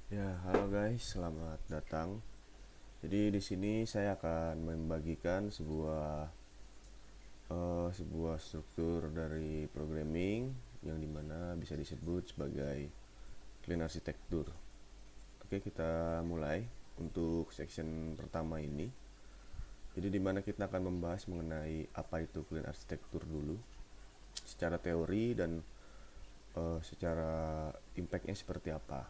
Ya, halo guys, selamat datang. Jadi di sini saya akan membagikan sebuah struktur dari programming yang dimana bisa disebut sebagai clean arsitektur. Oke, kita mulai untuk section pertama ini. Jadi dimana kita akan membahas mengenai apa itu clean arsitektur dulu, secara teori dan secara impactnya seperti apa.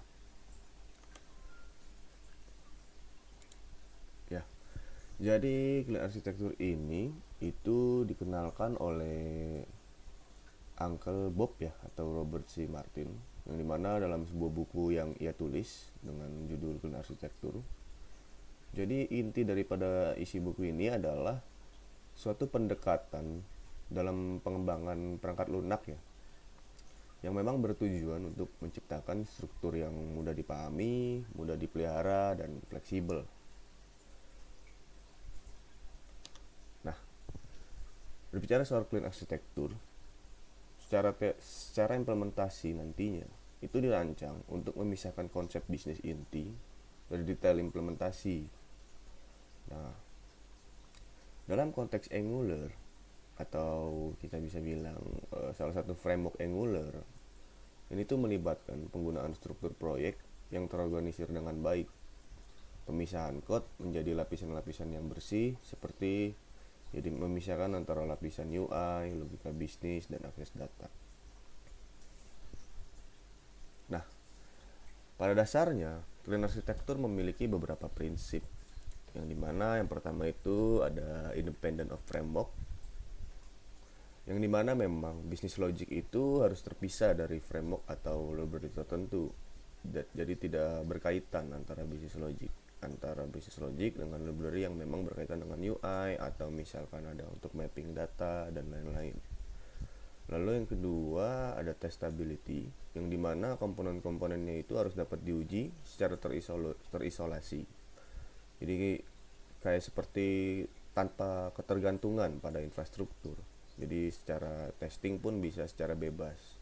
Ya, jadi clean arsitektur ini itu dikenalkan oleh Uncle Bob ya, atau Robert C. Martin, yang dimana dalam sebuah buku yang ia tulis dengan judul Clean Arsitektur. Jadi inti daripada isi buku ini adalah suatu pendekatan dalam pengembangan perangkat lunak ya, yang memang bertujuan untuk menciptakan struktur yang mudah dipahami, mudah dipelihara, dan fleksibel. Nah, berbicara soal clean arsitektur, secara implementasi nantinya itu dirancang untuk memisahkan konsep bisnis inti dari detail implementasi. Nah, dalam konteks Angular, atau kita bisa bilang salah satu framework Angular, ini tuh melibatkan penggunaan struktur proyek yang terorganisir dengan baik, pemisahan code menjadi lapisan-lapisan yang bersih, seperti jadi memisahkan antara lapisan UI, logika bisnis, dan akses data. Nah, pada dasarnya clean arsitektur memiliki beberapa prinsip, yang dimana yang pertama itu ada independent of framework, yang dimana memang bisnis logic itu harus terpisah dari framework atau library tertentu. Jadi tidak berkaitan antara bisnis logic dengan library yang memang berkaitan dengan UI, atau misalkan ada untuk mapping data dan lain-lain. Lalu yang kedua ada testability, yang dimana komponen-komponennya itu harus dapat diuji secara terisolasi. Jadi kayak seperti tanpa ketergantungan pada infrastruktur. Jadi secara testing pun bisa secara bebas.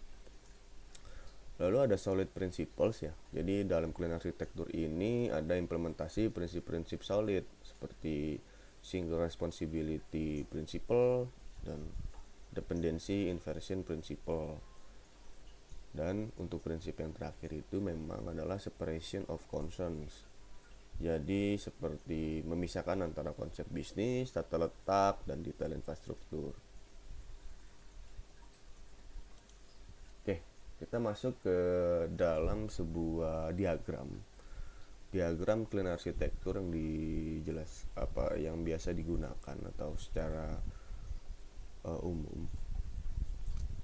Lalu ada solid principles ya. Jadi dalam clean architecture ini ada implementasi prinsip-prinsip solid seperti single responsibility principle dan dependency inversion principle. Dan untuk prinsip yang terakhir itu memang adalah separation of concerns. Jadi seperti memisahkan antara konsep bisnis, tata letak, dan detail infrastruktur. Oke, kita masuk ke dalam sebuah diagram. Diagram clean arsitektur yang dijelas apa yang biasa digunakan atau secara umum.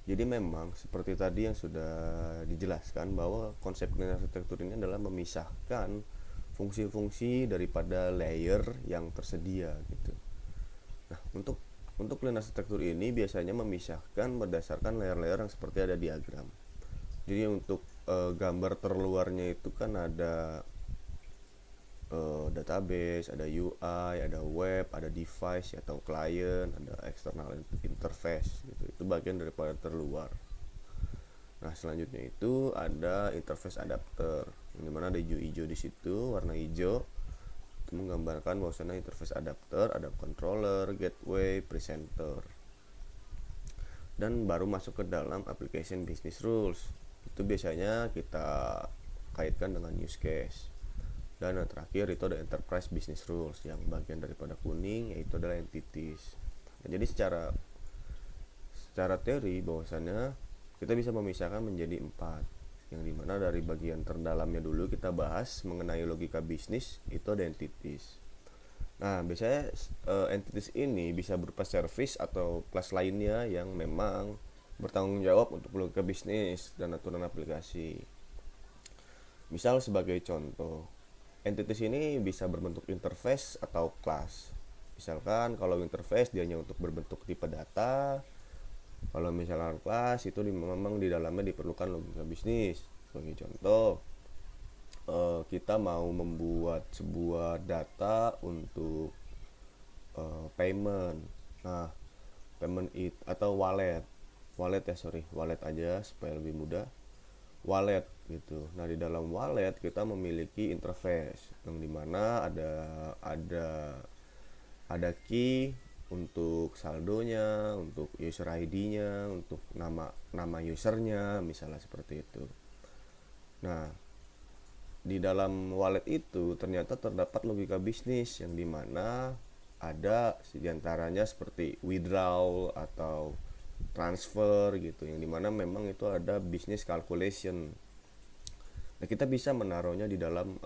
Jadi memang seperti tadi yang sudah dijelaskan bahwa konsep clean arsitektur ini adalah memisahkan fungsi-fungsi daripada layer yang tersedia gitu. Nah, untuk clean arsitektur ini biasanya memisahkan berdasarkan layer-layer yang seperti ada diagram. Jadi untuk gambar terluarnya itu kan ada database, ada UI, ada web, ada device atau client, ada external interface gitu. Itu bagian daripada terluar. Nah, selanjutnya itu ada interface adapter, yang dimana ada hijau-hijau di situ, warna hijau itu menggambarkan bahwasanya interface adapter ada controller, gateway, presenter. Dan baru masuk ke dalam application business rules. Itu biasanya kita kaitkan dengan use case. Dan yang terakhir itu ada enterprise business rules, yang bagian daripada kuning yaitu adalah entities. Nah, jadi secara teori bahwasannya kita bisa memisahkan menjadi 4, yang dimana dari bagian terdalamnya dulu kita bahas mengenai logika bisnis, itu ada entities. Nah, biasanya entities ini bisa berupa service atau kelas lainnya yang memang bertanggung jawab untuk logika bisnis dan aturan aplikasi. Misal sebagai contoh, entities ini bisa berbentuk interface atau kelas. Misalkan kalau interface dia hanya untuk berbentuk tipe data, kalau misalkan kelas itu memang di dalamnya diperlukan logika bisnis. Sebagai contoh, kita mau membuat sebuah data untuk payment. Nah, payment it atau wallet. Wallet ya, sorry, wallet aja supaya lebih mudah. wallet gitu. Nah, di dalam wallet kita memiliki interface yang dimana ada ada key untuk saldonya, untuk user ID-nya, untuk nama usernya, misalnya seperti itu. Nah, di dalam wallet itu ternyata terdapat logika bisnis yang dimana ada diantaranya seperti withdrawal atau transfer gitu, yang dimana memang itu ada business calculation. Nah, kita bisa menaruhnya di dalam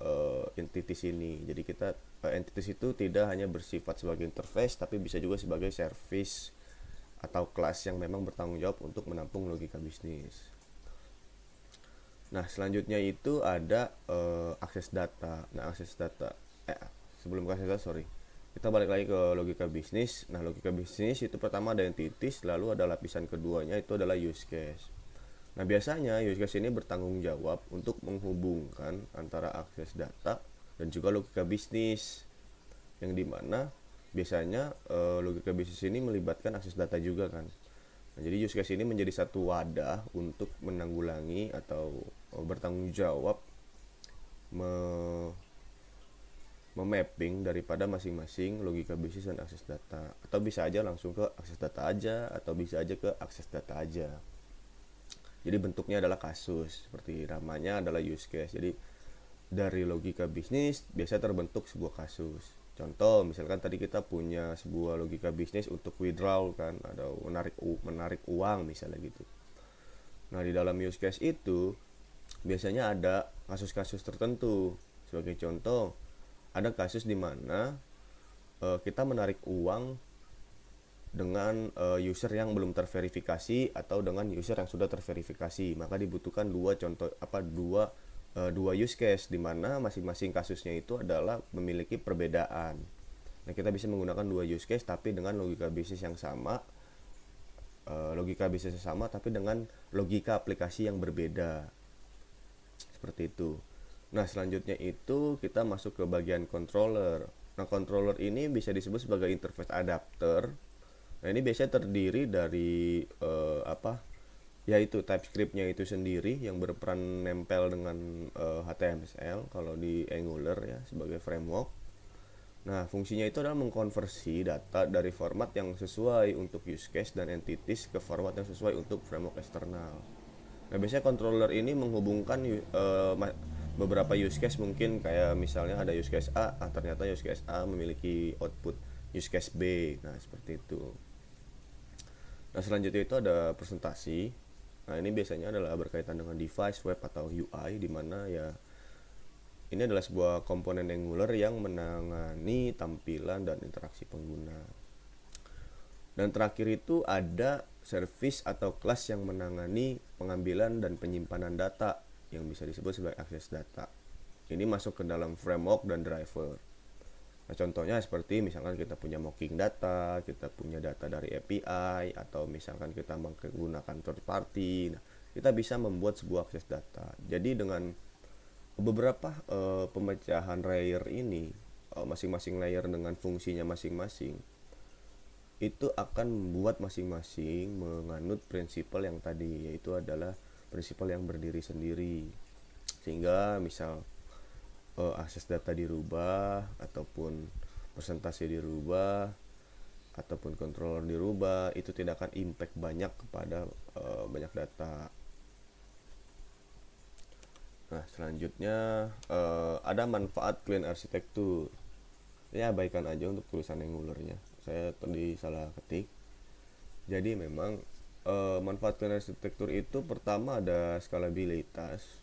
entities ini. Jadi kita entities itu tidak hanya bersifat sebagai interface, tapi bisa juga sebagai service atau kelas yang memang bertanggung jawab untuk menampung logika bisnis. Nah, selanjutnya itu ada akses data. Nah, akses data sebelum ke akses data, sorry. Kita balik lagi ke logika bisnis. Nah, logika bisnis itu pertama ada entities, lalu ada lapisan keduanya itu adalah use case. Nah, biasanya use case ini bertanggung jawab untuk menghubungkan antara akses data dan juga logika bisnis, yang dimana biasanya logika bisnis ini melibatkan akses data juga kan. Nah, jadi use case ini menjadi satu wadah untuk menanggulangi atau bertanggung jawab memapping daripada masing-masing logika bisnis dan akses data, atau bisa aja langsung ke akses data aja, atau bisa aja ke akses data aja. Jadi bentuknya adalah kasus, seperti namanya adalah use case. Jadi dari logika bisnis biasa terbentuk sebuah kasus. Contoh, misalkan tadi kita punya sebuah logika bisnis untuk withdrawal kan, atau menarik uang misalnya gitu. Nah, di dalam use case itu biasanya ada kasus-kasus tertentu. Sebagai contoh, ada kasus di mana kita menarik uang dengan user yang belum terverifikasi atau dengan user yang sudah terverifikasi. Maka dibutuhkan dua use case di mana masing-masing kasusnya itu adalah memiliki perbedaan. Nah, kita bisa menggunakan dua use case tapi dengan logika bisnis yang sama, tapi dengan logika aplikasi yang berbeda. Seperti itu. Nah, selanjutnya itu kita masuk ke bagian controller. Nah, controller ini bisa disebut sebagai interface adapter. Nah, ini biasanya terdiri dari yaitu TypeScript-nya itu sendiri yang berperan nempel dengan HTML kalau di Angular ya sebagai framework. Nah, fungsinya itu adalah mengkonversi data dari format yang sesuai untuk use case dan entities ke format yang sesuai untuk framework eksternal. Nah, biasanya controller ini menghubungkan beberapa use case, mungkin kayak misalnya ada use case A, ternyata use case A memiliki output use case B. Nah, seperti itu. Nah, selanjutnya itu ada presentasi. Nah, ini biasanya adalah berkaitan dengan device, web, atau UI, di mana ya ini adalah sebuah komponen Angular yang menangani tampilan dan interaksi pengguna. Dan terakhir itu ada service atau kelas yang menangani pengambilan dan penyimpanan data yang bisa disebut sebagai akses data. Ini masuk ke dalam framework dan driver. Nah, contohnya seperti misalkan kita punya mocking data, kita punya data dari API, atau misalkan kita menggunakan third party. Nah, kita bisa membuat sebuah akses data. Jadi dengan beberapa pemecahan layer ini, masing-masing layer dengan fungsinya masing-masing, itu akan membuat masing-masing menganut prinsipal yang tadi, yaitu adalah prinsipal yang berdiri sendiri. Sehingga misal akses data dirubah, ataupun presentasi dirubah, ataupun controller dirubah, itu tidak akan impact banyak kepada banyak data. Nah, selanjutnya ada manfaat clean arsitektur. Ya, abaikan aja untuk tulisan Angular-nya, saya tadi salah ketik. Jadi memang manfaat clean arsitektur itu pertama ada skalabilitas,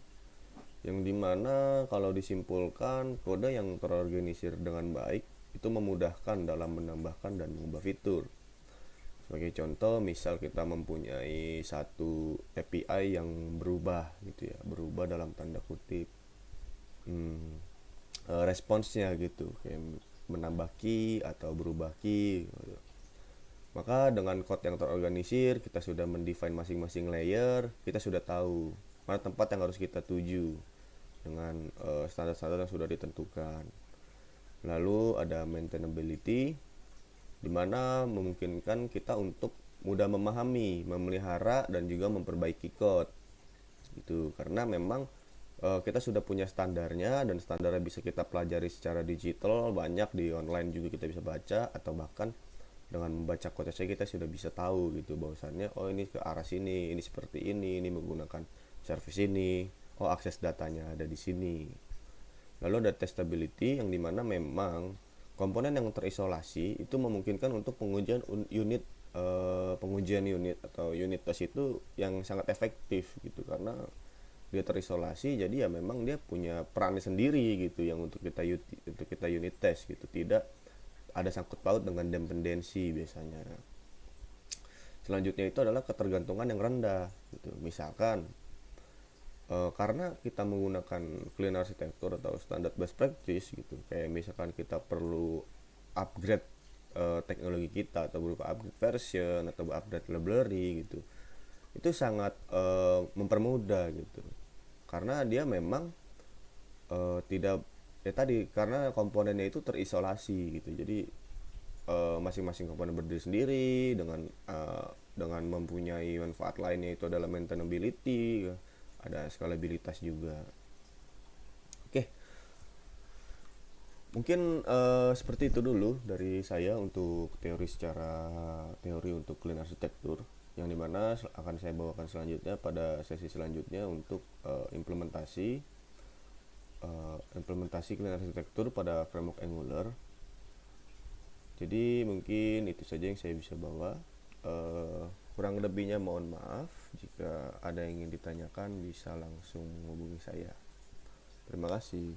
yang dimana kalau disimpulkan kode yang terorganisir dengan baik itu memudahkan dalam menambahkan dan mengubah fitur. Sebagai contoh, misal kita mempunyai satu API yang berubah gitu ya, berubah dalam tanda kutip responsnya gitu, kayak menambah key atau berubah key gitu. Maka dengan code yang terorganisir, kita sudah mendefine masing-masing layer, kita sudah tahu mana tempat yang harus kita tuju dengan standar-standar yang sudah ditentukan. Lalu ada maintainability, di mana memungkinkan kita untuk mudah memahami, memelihara, dan juga memperbaiki code. gitu, karena memang kita sudah punya standarnya, dan standarnya bisa kita pelajari secara digital, banyak di online juga kita bisa baca, atau bahkan dengan membaca quotes saja kita sudah bisa tahu gitu bahwasannya oh ini ke arah sini, ini seperti ini menggunakan service ini, oh akses datanya ada di sini. Lalu ada testability yang dimana memang komponen yang terisolasi itu memungkinkan untuk pengujian unit atau unit test itu yang sangat efektif gitu, karena dia terisolasi, jadi ya memang dia punya peran sendiri gitu yang untuk kita unit test gitu, tidak ada sangkut paut dengan dependensi biasanya. Selanjutnya itu adalah ketergantungan yang rendah gitu. Misalkan karena kita menggunakan clean architecture atau standard best practice gitu, kayak misalkan kita perlu upgrade teknologi kita atau berupa upgrade version atau upgrade library gitu, itu sangat mempermudah gitu, karena dia memang tidak ya tadi, karena komponennya itu terisolasi gitu, jadi masing-masing komponen berdiri sendiri dengan mempunyai manfaat lainnya, itu adalah maintainability, ada scalabilitas juga. Oke, mungkin seperti itu dulu dari saya untuk teori untuk clean architecture, yang dimana akan saya bawakan selanjutnya pada sesi selanjutnya untuk implementasi clean architecture pada framework Angular. Jadi mungkin itu saja yang saya bisa bawa. Kurang lebihnya mohon maaf. Jika ada yang ingin ditanyakan bisa langsung hubungi saya. Terima kasih.